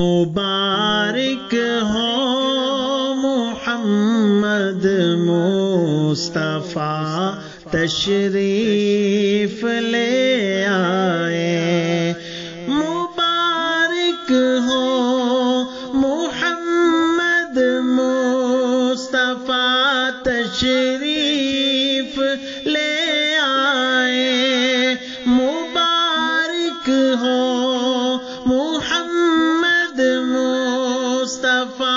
مبارک ہو محمد مصطفیٰ تشریف لے آئے، مبارک ہو محمد مصطفیٰ تشریف لے آئے، مبارک ہو محمد مصطفیٰ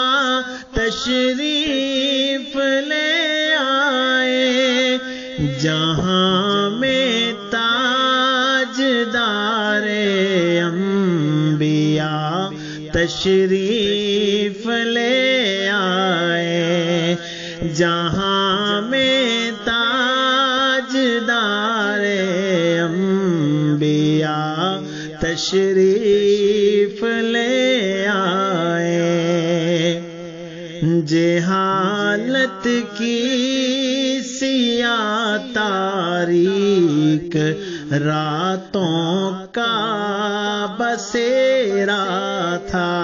تشریف لے آئے، جہاں میں تاجدار انبیاء تشریف لے آئے، جہاں میں تاجدار انبیاء تشریف لے آئے، جہالت کی سیاہ تاریک راتوں کا بسیرا تھا،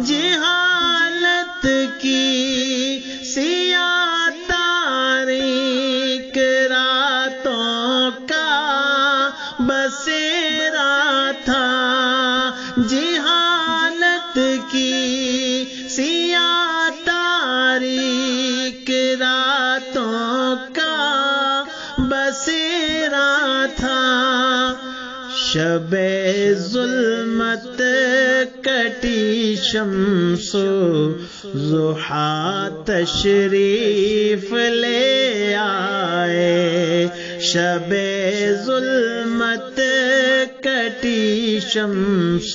جہالت کی سیاہ تاریک راتوں کا بسیرا تھا، جہالت کی سیاہ تاریک راتوں کا بسیرا تھا، شب ظلمت کٹی شمس ضحیٰ تشریف لے آئے، شب ظلمت کٹی شمس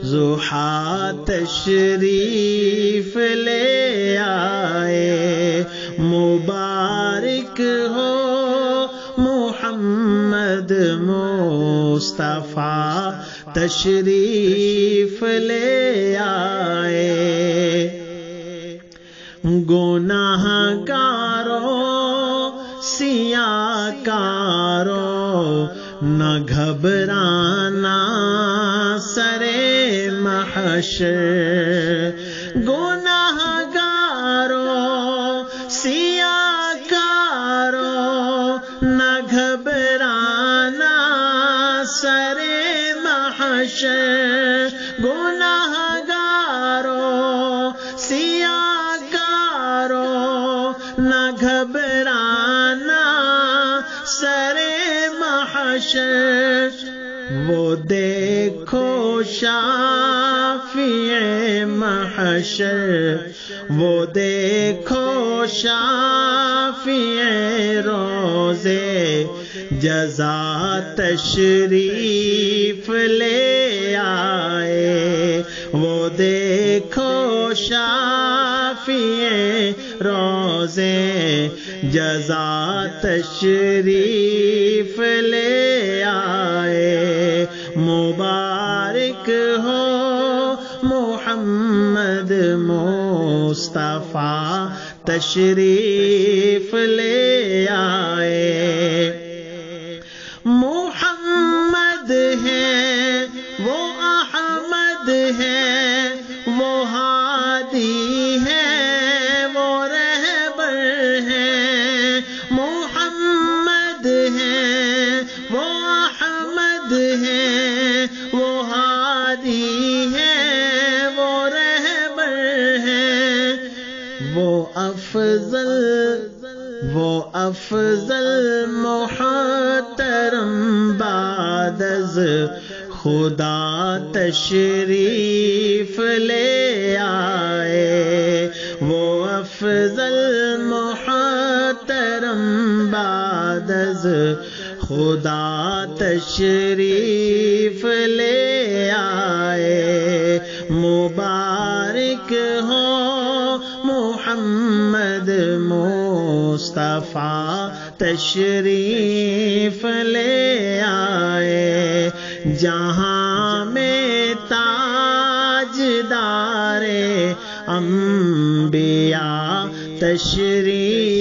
ضحیٰ تشریف لے آئے، مبارک ہو محمد مصطفیٰ تشریف لے آئے، گناہ گاروں سیاہ کاروں نہ گھبرانا سرے محشر، گناہ گاروں سیاہ کاروں نہ گھبرانا سرے محشر، گناہ گاروں سیاہ کاروں نہ گھبرانا سرے محشر، وہ دیکھو شافع محشر، وہ دیکھو شافع روزے جزا تشریف لے آئے، وہ دیکھو شافع روزے جزا تشریف لے آئے، مبارک ہو محمد مصطفیٰ تشریف لے آئے، محمد ہے وہ احمد ہے وہ ہادی ہے وہ رہبر ہے، محمد ہے وہ احمد ہے وہ ہادی ہے وہ رہبر ہے، وہ افضل محترم بعد از خدا تشریف لے آئے، وہ افضل محترم بعد از خدا تشریف لے آئے، مبارک ہو محمد مصطفیٰ تشریف لے آئے، جہاں میں تاجدار انبیاء تشریف